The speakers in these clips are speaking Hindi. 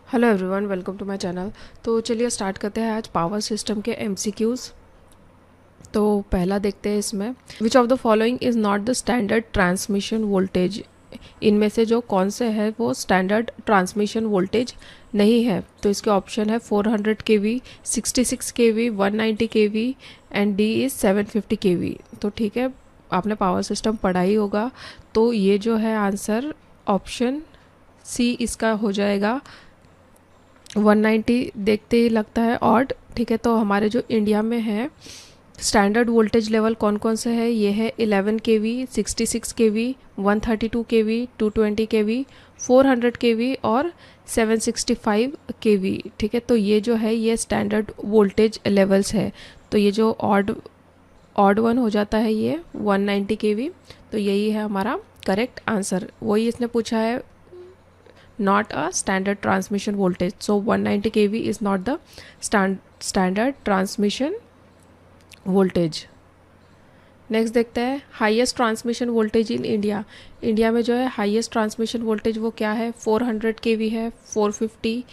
Hello everyone, welcome to my channel. तो चलिए स्टार्ट करते हैं आज पावर सिस्टम के एमसीक्यूज़। तो पहला देखते हैं इसमें, which of the following is not the standard transmission voltage. इनमें से जो कौन से है वो स्टैंडर्ड ट्रांसमिशन वोल्टेज नहीं है। तो इसके ऑप्शन है 400 केवी, 66 केवी, 190 केवी एंड डी इज़ 750 केवी। तो ठीक है, आपने पावर सिस्टम पढ़ा ही होगा। तो ये जो है आंसर ऑप्शन सी इसका हो जाएगा। 190 देखते ही लगता है ऑड। ठीक है, तो हमारे जो इंडिया में है स्टैंडर्ड वोल्टेज लेवल कौन कौन से है, ये है 11 केवी, 66 केवी, 132 केवी, 220 केवी, 400 केवी और 765 केवी। ठीक है, तो ये जो है ये स्टैंडर्ड वोल्टेज लेवल्स है। तो ये जो ऑड ऑड वन हो जाता है ये 190 केवी। तो यही है हमारा करेक्ट आंसर। वही इसने पूछा है, not a standard transmission voltage. So 190 kV is not the standard transmission voltage. Next देखते हैं highest transmission voltage in India. India में जो है हाईएस्ट ट्रांसमिशन वोल्टेज वो क्या है, 400 केवी है, 450,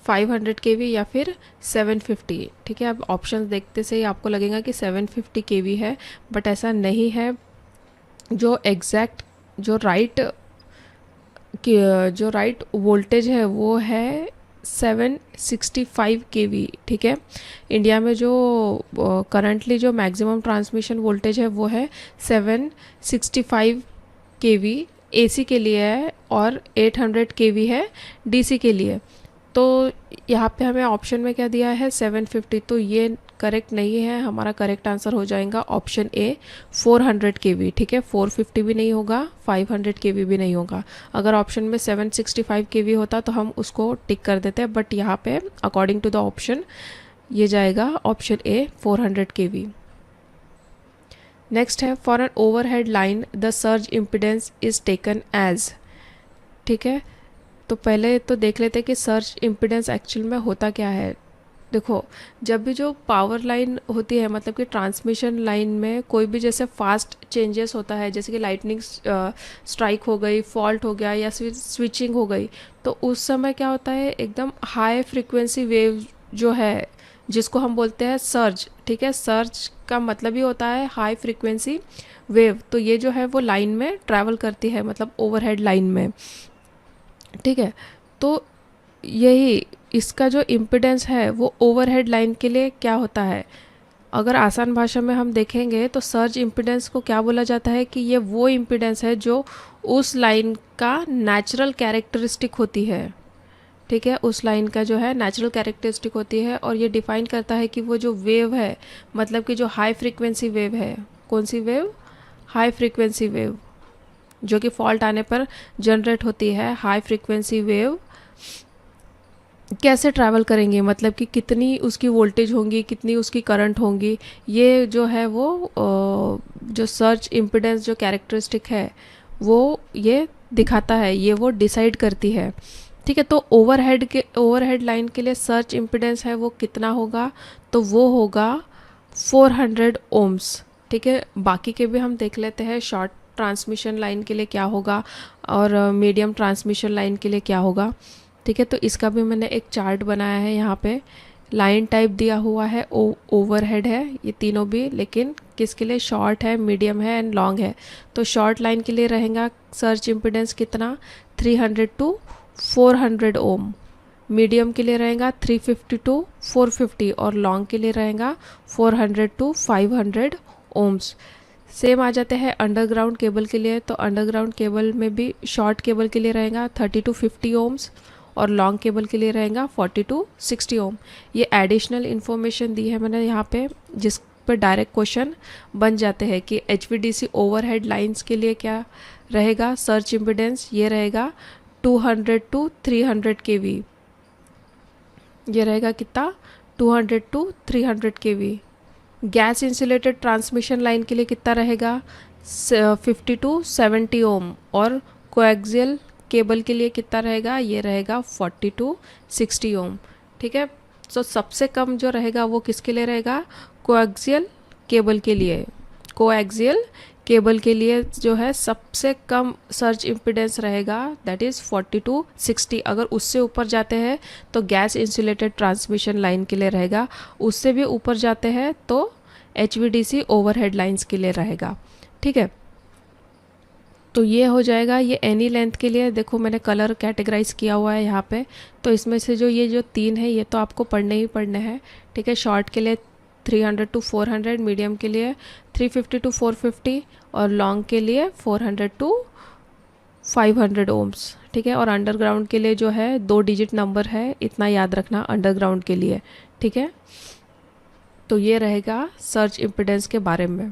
500 केवी या फिर 750। ठीक है, अब ऑप्शंस देखते से ही आपको लगेगा कि 750 केवी है, बट ऐसा नहीं है। जो एग्जैक्ट जो राइट वोल्टेज है वो है 765 केवी। ठीक है, इंडिया में जो करंटली जो मैक्सिमम ट्रांसमिशन वोल्टेज है वो है 765 केवी एसी के लिए है और 800 केवी है डीसी के लिए। तो यहाँ पे हमें ऑप्शन में क्या दिया है, 750। तो ये करेक्ट नहीं है, हमारा करेक्ट आंसर हो जाएगा ऑप्शन ए 400 केवी। ठीक है, 450 भी नहीं होगा, 500 केवी भी नहीं होगा। अगर ऑप्शन में 765 केवी होता तो हम उसको टिक कर देते, बट यहाँ पे अकॉर्डिंग टू द ऑप्शन ये जाएगा ऑप्शन ए 400 केवी। नेक्स्ट है, for an overhead line the surge impedance is taken as. ठीक है, तो पहले तो देख लेते हैं कि सर्ज इम्पिडेंस एक्चुअल में होता क्या है। देखो, जब भी जो पावर लाइन होती है, मतलब कि ट्रांसमिशन लाइन में कोई भी जैसे फास्ट चेंजेस होता है, जैसे कि लाइटनिंग स्ट्राइक हो गई, फॉल्ट हो गया या फिर स्विचिंग हो गई, तो उस समय क्या होता है, एकदम हाई फ्रिक्वेंसी वेव जो है जिसको हम बोलते हैं सर्ज। ठीक है, सर्ज का मतलब ही होता है हाई फ्रिक्वेंसी वेव। तो ये जो है वो लाइन में ट्रैवल करती है, मतलब ओवरहेड लाइन में। ठीक है, तो यही इसका जो इम्पिडेंस है वो ओवरहेड लाइन के लिए क्या होता है। अगर आसान भाषा में हम देखेंगे तो सर्ज इम्पिडेंस को क्या बोला जाता है कि ये वो इम्पिडेंस है जो उस लाइन का नेचुरल कैरेक्टरिस्टिक होती है। ठीक है, उस लाइन का जो है नेचुरल कैरेक्टरिस्टिक होती है, और ये डिफाइन करता है कि वो जो वेव है, मतलब कि जो हाई फ्रिक्वेंसी वेव है, कौन सी वेव, हाई फ्रिक्वेंसी वेव, जो कि फॉल्ट आने पर जनरेट होती है। हाई फ्रिक्वेंसी वेव कैसे ट्रैवल करेंगे, मतलब कि कितनी उसकी वोल्टेज होंगी, कितनी उसकी करंट होंगी, ये जो है वो जो सर्ज इम्पिडेंस जो कैरेक्टरिस्टिक है वो ये दिखाता है, ये वो डिसाइड करती है। ठीक है, तो ओवरहेड लाइन के लिए सर्ज इम्पिडेंस है वो कितना होगा, तो वो होगा 400 ओम्स। ठीक है, बाकी के भी हम देख लेते हैं, शॉर्ट ट्रांसमिशन लाइन के लिए क्या होगा और मीडियम ट्रांसमिशन लाइन के लिए क्या होगा। ठीक है, तो इसका भी मैंने एक चार्ट बनाया है। यहाँ पे लाइन टाइप दिया हुआ है, ओवरहेड है ये तीनों भी, लेकिन किसके लिए, शॉर्ट है, मीडियम है एंड लॉन्ग है। तो शॉर्ट लाइन के लिए रहेगा सर्ज इम्पिडेंस कितना, 300 टू 400 ओम। मीडियम के लिए रहेगा 350 टू 450 और लॉन्ग के लिए रहेगा 400 टू 500 ओम्स। सेम आ जाते हैं अंडरग्राउंड केबल के लिए। तो अंडरग्राउंड केबल में भी शॉर्ट केबल के लिए रहेगा 30 टू 50 ओम्स और लॉन्ग केबल के लिए रहेगा 40 टू 60 ओम। ये एडिशनल इन्फॉर्मेशन दी है मैंने यहाँ पे, जिस पर डायरेक्ट क्वेश्चन बन जाते हैं कि HVDC ओवरहेड लाइंस के लिए क्या रहेगा सर्ज इम्पिडेंस, ये रहेगा 200 टू 300 केवी। ये रहेगा कितना, 200 to 300 kV. Gas insulated transmission line के लिए कितना रहेगा, 50 टू 70 ओम। और कोएक्सियल केबल के लिए कितना रहेगा, ये रहेगा 40 टू 60 ओम। ठीक है, तो सबसे कम जो रहेगा वो किसके लिए रहेगा, कोएक्सियल केबल के लिए। कोएक्सियल केबल के लिए जो है सबसे कम सर्ज इम्पिडेंस रहेगा, दैट इज़ 40 to 60। अगर उससे ऊपर जाते हैं तो गैस इंसुलेटेड ट्रांसमिशन लाइन के लिए रहेगा, उससे भी ऊपर जाते हैं तो HVDC ओवरहेड लाइंस के लिए रहेगा। ठीक है, तो ये हो जाएगा ये एनी लेंथ के लिए। देखो मैंने कलर कैटेगराइज किया हुआ है यहाँ पे, तो इसमें से जो ये जो 3 है ये तो आपको पढ़ने ही पढ़ने हैं। ठीक है, शॉर्ट के लिए 300 to 400, मीडियम के लिए 350 to 450 और लॉन्ग के लिए 400 to 500 ओम्स। ठीक है, और अंडरग्राउंड के लिए जो है 2 डिजिट नंबर है, इतना याद रखना अंडरग्राउंड के लिए। ठीक है, तो ये रहेगा सर्ज इम्पिडेंस के बारे में।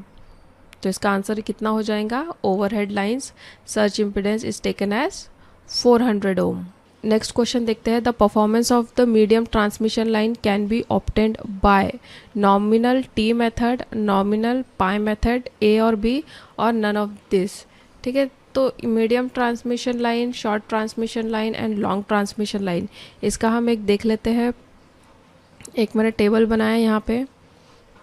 तो इसका आंसर कितना हो जाएगा, overhead lines surge impedance is taken as 400 ohm. Next question देखते हैं, the performance of the medium transmission line can be obtained by nominal T method, nominal pi method, A और बी और नन ऑफ दिस। ठीक है, तो medium transmission line, short transmission line and long transmission line, इसका हम एक देख लेते हैं। एक मैंने टेबल बनाया यहाँ पे।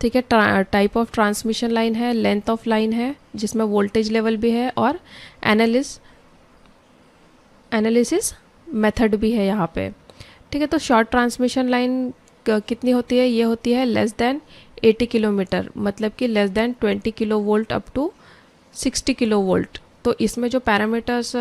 ठीक है, टाइप ऑफ ट्रांसमिशन लाइन है, लेंथ ऑफ लाइन है जिसमें वोल्टेज लेवल भी है और एनालिसिस मेथड भी है यहाँ पे। ठीक है, तो शॉर्ट ट्रांसमिशन लाइन कितनी होती है, ये होती है लेस देन 80 किलोमीटर, मतलब कि less than 20 kilo volt up to 60 kilo volt. तो इसमें जो पैरामीटर्स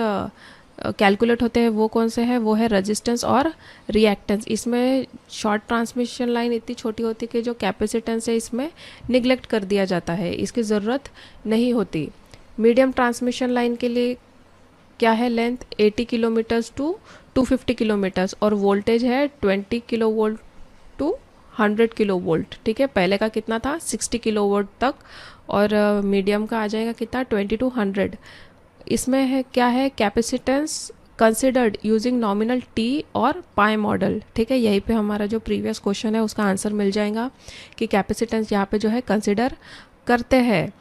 कैलकुलेट होते हैं वो कौन से हैं, वो है रेजिस्टेंस और रिएक्टेंस। इसमें शॉर्ट ट्रांसमिशन लाइन इतनी छोटी होती है कि जो कैपेसिटेंस है इसमें निगलेक्ट कर दिया जाता है, इसकी ज़रूरत नहीं होती। मीडियम ट्रांसमिशन लाइन के लिए क्या है, लेंथ 80 किलोमीटर्स टू 250 किलोमीटर्स और वोल्टेज है 20 kilo volt to 100 kilo volt. ठीक है, पहले का कितना था 60 किलो वोल्ट तक, और मीडियम का आ जाएगा कितना 20 to 100। इसमें है क्या है, capacitance considered using nominal T और पाई मॉडल। ठीक है, यहीं पे हमारा जो प्रीवियस क्वेश्चन है उसका आंसर मिल जाएगा कि कैपेसिटेंस यहाँ पे जो है कंसिडर करते हैं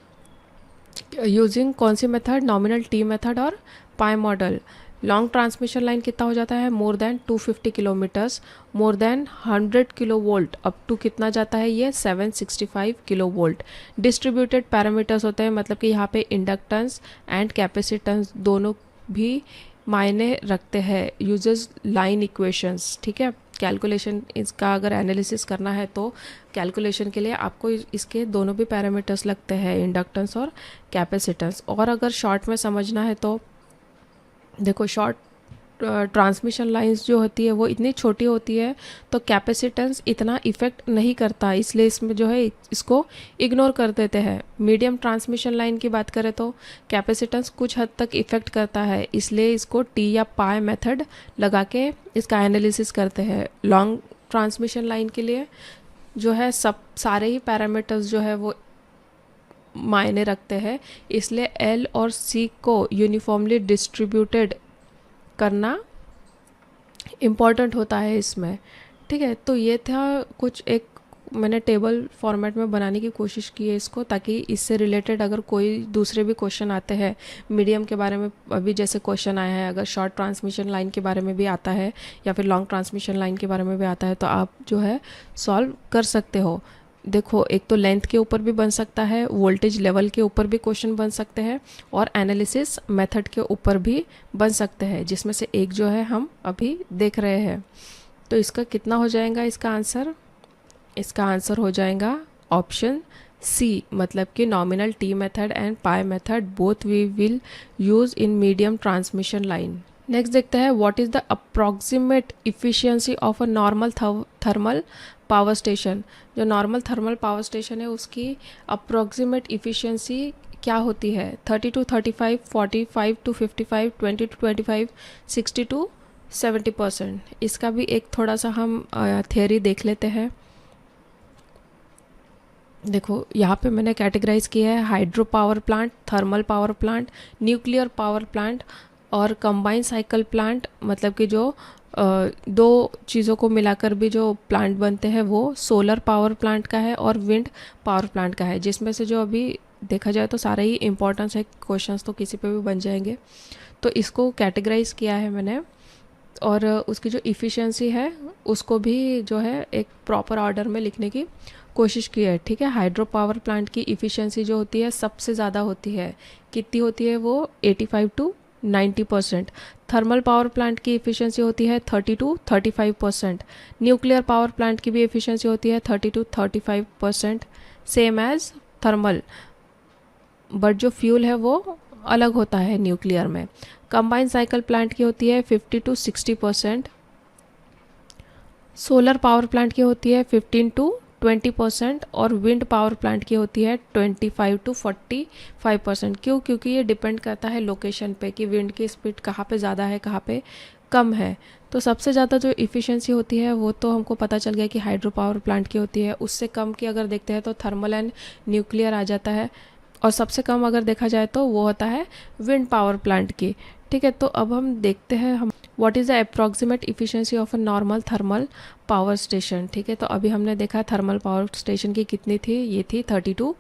यूजिंग कौन सी मेथड, नॉमिनल टी मेथड और pi model. Long transmission line कितना हो जाता है, more than 250 kilometres, more than 100 kilo volt, up to कितना जाता है ये 765 किलो वोल्ट। डिस्ट्रीब्यूटेड पैरामीटर्स होते हैं, मतलब कि यहाँ पे इंडक्टेंस एंड कैपेसिटेंस दोनों भी मायने रखते हैं, यूजेस लाइन इक्वेशंस। ठीक है, कैलकुलेशन इसका अगर एनालिसिस करना है तो कैलकुलेशन के लिए आपको इसके दोनों भी पैरामीटर्स लगते हैं, इंडक्टेंस और कैपेसिटेंस। और अगर शॉर्ट में समझना है तो देखो, शॉर्ट ट्रांसमिशन लाइंस जो होती है वो इतनी छोटी होती है तो कैपेसिटेंस इतना इफ़ेक्ट नहीं करता, इसलिए इसमें जो है इसको इग्नोर कर देते हैं। मीडियम ट्रांसमिशन लाइन की बात करें तो कैपेसिटेंस कुछ हद तक इफ़ेक्ट करता है, इसलिए इसको टी या पाई मेथड लगा के इसका एनालिसिस करते हैं। लॉन्ग ट्रांसमिशन लाइन के लिए जो है सारे ही पैरामीटर्स जो है वो मायने रखते हैं, इसलिए एल और सी को यूनिफॉर्मली डिस्ट्रीब्यूटेड करना इम्पॉर्टेंट होता है इसमें। ठीक है, तो ये था कुछ एक मैंने टेबल फॉर्मेट में बनाने की कोशिश की है इसको, ताकि इससे रिलेटेड अगर कोई दूसरे भी क्वेश्चन आते हैं मीडियम के बारे में, अभी जैसे क्वेश्चन आया है, अगर शॉर्ट ट्रांसमिशन लाइन के बारे में भी आता है या फिर लॉन्ग ट्रांसमिशन लाइन के बारे में भी आता है तो आप जो है सॉल्व कर सकते हो। देखो, एक तो लेंथ के ऊपर भी बन सकता है, वोल्टेज लेवल के ऊपर भी क्वेश्चन बन सकते हैं और एनालिसिस मेथड के ऊपर भी बन सकते हैं, जिसमें से एक जो है हम अभी देख रहे हैं। तो इसका कितना हो जाएगा इसका आंसर, इसका आंसर हो जाएगा ऑप्शन सी, मतलब कि nominal T method and pi method both we will use in medium transmission line. Next देखते हैं, what is the approximate efficiency of a normal thermal power station. जो नॉर्मल थर्मल पावर स्टेशन है उसकी अप्रॉक्सीमेट इफिशियंसी क्या होती है, 30 to 35, 45 to 55, 20 to 25, 60 to 70%। इसका भी एक थोड़ा सा हम थियोरी देख लेते हैं। देखो, यहाँ पे मैंने कैटेगराइज किया है hydro power plant, thermal power plant, nuclear power plant और कंबाइन साइकिल प्लांट, मतलब कि जो दो चीज़ों को मिलाकर भी जो प्लांट बनते हैं वो सोलर पावर प्लांट का है और विंड पावर प्लांट का है, जिसमें से जो अभी देखा जाए तो सारे ही इम्पोर्टेंस है, क्वेश्चंस तो किसी पे भी बन जाएंगे। तो इसको कैटेगराइज किया है मैंने, और उसकी जो इफ़िशियंसी है उसको भी जो है एक प्रॉपर ऑर्डर में लिखने की कोशिश की है, ठीक है। हाइड्रो पावर प्लांट की इफ़िशेंसी जो होती है सबसे ज़्यादा होती है, कितनी होती है वो 85 to 90%। थर्मल पावर प्लांट की इफ़िशेंसी होती है 30 to 35%। न्यूक्लियर पावर प्लांट की भी इफ़िशेंसी होती है 30 to 35%, same as thermal, but जो फ्यूल है वो अलग होता है न्यूक्लियर में। कंबाइन साइकिल प्लांट की होती है 50 to 60%। सोलर पावर प्लांट की होती है 15 to 20% और विंड पावर प्लांट की होती है 25 to 45%। क्यों? क्योंकि ये डिपेंड करता है लोकेशन पे कि विंड की स्पीड कहाँ पे ज़्यादा है, कहाँ पे कम है। तो सबसे ज़्यादा जो इफ़िशेंसी होती है वो तो हमको पता चल गया कि हाइड्रो पावर प्लांट की होती है। उससे कम की अगर देखते हैं तो थर्मल एंड न्यूक्लियर आ जाता है, और सबसे कम अगर देखा जाए तो वो होता है विंड पावर प्लांट की, ठीक है। तो अब हम देखते हैं हम what is the approximate efficiency of a normal thermal power station, ठीक है। तो अभी हमने देखा थर्मल पावर स्टेशन की कितनी थी, ये थी 30 to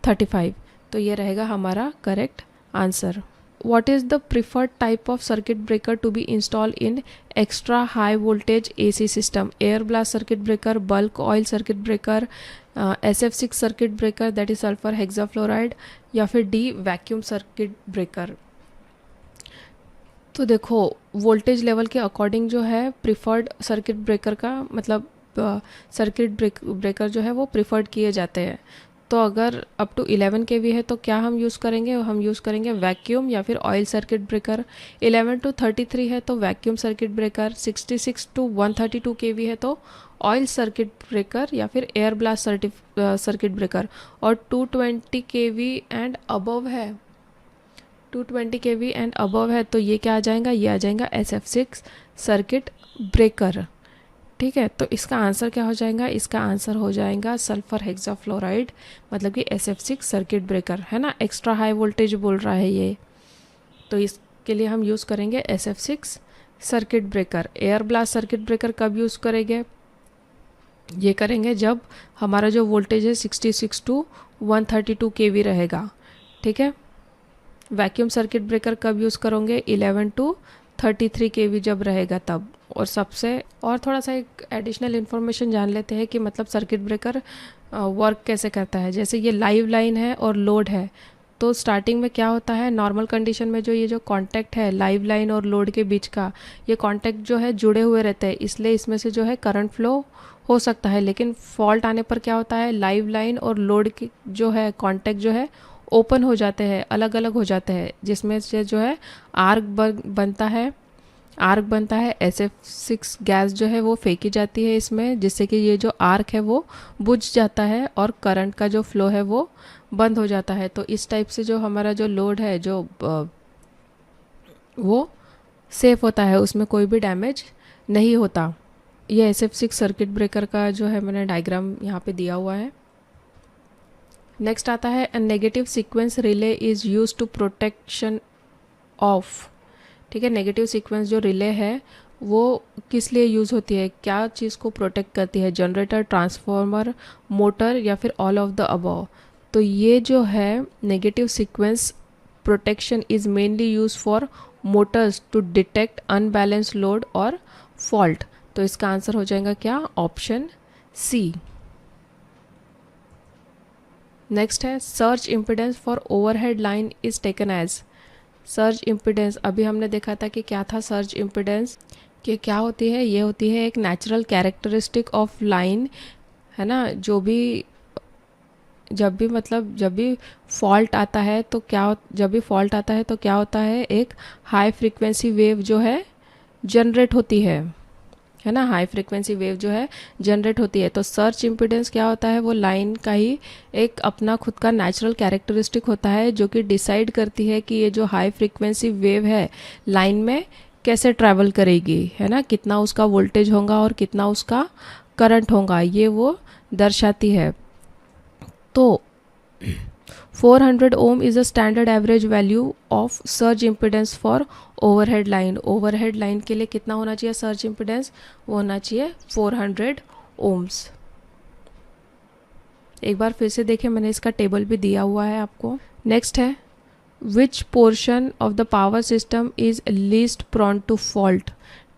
35। तो ये रहेगा हमारा correct answer. What is the preferred type of circuit breaker to be installed in extra high voltage AC system? Air blast circuit breaker, bulk oil circuit breaker, SF6 circuit breaker that is sulfur hexafluoride, या फिर D vacuum circuit breaker। तो देखो वोल्टेज लेवल के अकॉर्डिंग जो है प्रिफर्ड सर्किट ब्रेकर का मतलब सर्किट ब्रेकर जो है वो प्रिफर्ड किए जाते हैं। तो अगर अप टू 11 kV है तो क्या हम यूज़ करेंगे, हम यूज़ करेंगे वैक्यूम या फिर ऑयल सर्किट ब्रेकर। 11 to 33 है तो vacuum circuit breaker. 66 to 132 kV है तो ऑयल सर्किट ब्रेकर या फिर एयर ब्लास्ट सर्किट ब्रेकर। और 220 kV एंड अबव है, 220 kV एंड अबव है तो ये क्या आ जाएगा, ये आ जाएगा SF6 सर्किट ब्रेकर, ठीक है। तो इसका आंसर क्या हो जाएगा, इसका आंसर हो जाएगा सल्फर हेक्साफ्लोराइड, मतलब कि SF6 सर्किट ब्रेकर, है ना। एक्स्ट्रा हाई वोल्टेज बोल रहा है ये, तो इसके लिए हम यूज़ करेंगे SF6 circuit breaker. Air blast circuit breaker कब यूज़ करेंगे, ये करेंगे जब हमारा जो वोल्टेज है 66 to 132 kV रहेगा, ठीक है। वैक्यूम सर्किट ब्रेकर कब यूज़ करोगे, 11 to 33 kV जब रहेगा तब। और थोड़ा सा एक एडिशनल इन्फॉर्मेशन जान लेते हैं कि मतलब सर्किट ब्रेकर वर्क कैसे करता है। जैसे ये लाइव लाइन है और लोड है, तो स्टार्टिंग में क्या होता है, नॉर्मल कंडीशन में जो ये जो कांटेक्ट है लाइव लाइन और लोड के बीच का, ये कांटेक्ट जो है जुड़े हुए रहते हैं, इसलिए इसमें से जो है करंट फ्लो हो सकता है। लेकिन फॉल्ट आने पर क्या होता है, लाइव लाइन और लोड की जो है कांटेक्ट जो है ओपन हो जाते हैं, अलग अलग हो जाते हैं, जिसमें से जो है आर्क बनता है। SF6 गैस जो है वो फेंकी जाती है इसमें, जिससे कि ये जो आर्क है वो बुझ जाता है और करंट का जो फ्लो है वो बंद हो जाता है। तो इस टाइप से जो हमारा जो लोड है जो वो सेफ होता है, उसमें कोई भी डैमेज नहीं होता। ये SF6 सर्किट ब्रेकर का जो है मैंने डायग्राम यहाँ पे दिया हुआ है। नेक्स्ट आता है a negative sequence relay is use to protection of, ठीक है। नेगेटिव सीक्वेंस जो रिले है वो किस लिए यूज़ होती है, क्या चीज़ को प्रोटेक्ट करती है, जनरेटर, ट्रांसफार्मर, मोटर या फिर ऑल ऑफ द अबव। तो ये जो है negative sequence protection is mainly use for motors to detect unbalance load और फॉल्ट। तो इसका आंसर हो जाएगा क्या, ऑप्शन सी। नेक्स्ट है surge impedance for overhead line is taken as. Surge impedance अभी हमने देखा था कि क्या था सर्ज इम्पिडेंस, कि क्या होती है, ये होती है एक नेचुरल कैरेक्टरिस्टिक ऑफ लाइन, है ना। जब भी फॉल्ट आता है तो क्या होता है, एक हाई फ्रीक्वेंसी वेव जो है जनरेट होती है ना। हाई फ्रीक्वेंसी वेव जो है जनरेट होती है। तो सर्ज इम्पिडेंस क्या होता है, वो लाइन का ही एक अपना खुद का नेचुरल कैरेक्टरिस्टिक होता है, जो कि डिसाइड करती है कि ये जो हाई फ्रीक्वेंसी वेव है लाइन में कैसे ट्रैवल करेगी, है ना, कितना उसका वोल्टेज होगा और कितना उसका करंट होगा, ये वो दर्शाती है। तो 400 ohm is a standard average value of surge impedance for overhead line. Overhead line के लिए कितना होना चाहिए सर्ज इम्पिडेंस, वो होना चाहिए 400 ओम्स। एक बार फिर से देखें, मैंने इसका टेबल भी दिया हुआ है आपको। नेक्स्ट है which portion of the power system is least prone to fault,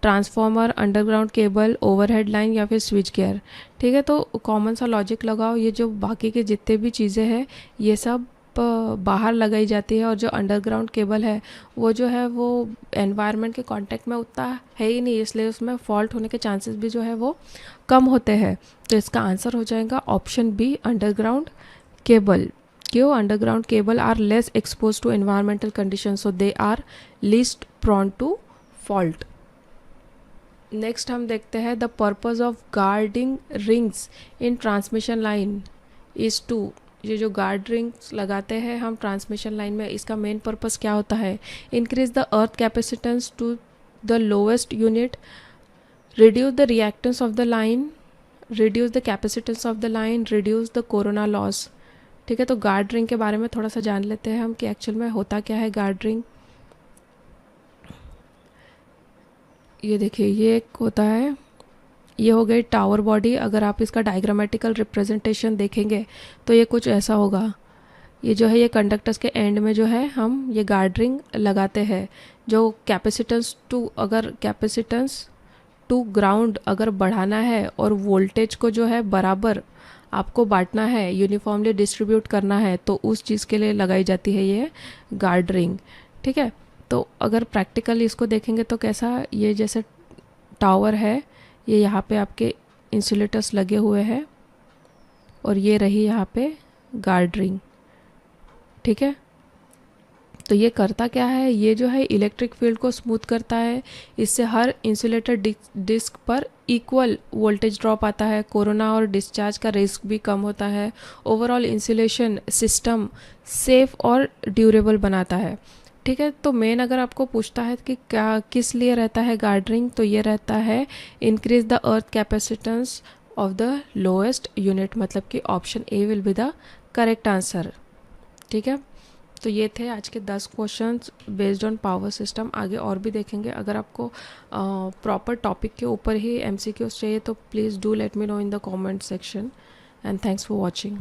transformer, underground cable, overhead line या फिर स्विच गियर। ठीक है, तो कॉमन सा लॉजिक लगाओ। ये जो बाकी के जितने भी चीज़ें हैं ये सब बाहर लगाई जाती है, और जो अंडरग्राउंड केबल है वो जो है वो एनवायरनमेंट के कांटेक्ट में उतना है ही नहीं, इसलिए उसमें फॉल्ट होने के चांसेस भी जो है वो कम होते हैं। तो इसका आंसर हो जाएगा ऑप्शन बी, अंडरग्राउंड केबल। क्यों? Underground cable are less expose to environmental condition, so they are least prone to fault. Next हम देखते हैं the purpose of guarding rings in transmission line is to. ये जो गार्ड रिंग्स लगाते हैं हम ट्रांसमिशन लाइन में, इसका मेन पर्पस क्या होता है? Increase the earth capacitance to the lowest unit, reduce the reactance of the line, reduce the capacitance of the line, reduce the corona loss. ठीक है, तो गार्ड रिंग के बारे में थोड़ा सा जान लेते हैं हम कि एक्चुअल में होता क्या है गार्ड रिंग। ये देखिए, ये एक होता है, ये हो गई टावर बॉडी। अगर आप इसका डायग्रामेटिकल रिप्रेजेंटेशन देखेंगे तो ये कुछ ऐसा होगा। ये जो है ये कंडक्टर्स के एंड में जो है हम ये गार्ड रिंग लगाते हैं। जो कैपेसिटेंस टू, अगर कैपेसिटेंस टू ग्राउंड अगर बढ़ाना है और वोल्टेज को जो है बराबर आपको बांटना है, यूनिफॉर्मली डिस्ट्रीब्यूट करना है, तो उस चीज़ के लिए लगाई जाती है ये गार्ड रिंग। ठीक है, तो अगर प्रैक्टिकली इसको देखेंगे तो कैसा, ये जैसे टावर है, ये यहाँ पे आपके इंसुलेटर्स लगे हुए हैं और ये रही यहाँ पे गार्ड रिंग। ठीक है, तो ये करता क्या है, ये जो है इलेक्ट्रिक फील्ड को स्मूथ करता है। इससे हर इंसुलेटर डिस्क पर इक्वल वोल्टेज ड्रॉप आता है, कोरोना और डिस्चार्ज का रिस्क भी कम होता है, ओवरऑल इंसुलेशन सिस्टम सेफ और ड्यूरेबल बनाता है। ठीक है, तो मेन अगर आपको पूछता है कि क्या किस लिए रहता है गार्ड रिंग, तो ये रहता है increase the earth capacitance of the lowest unit, मतलब कि option A will be the correct answer. ठीक है, तो ये थे आज के 10 questions based on power system. आगे और भी देखेंगे। अगर आपको प्रॉपर टॉपिक के ऊपर ही एमसीक्यूज चाहिए तो please do let me know in the comment section, and thanks for watching.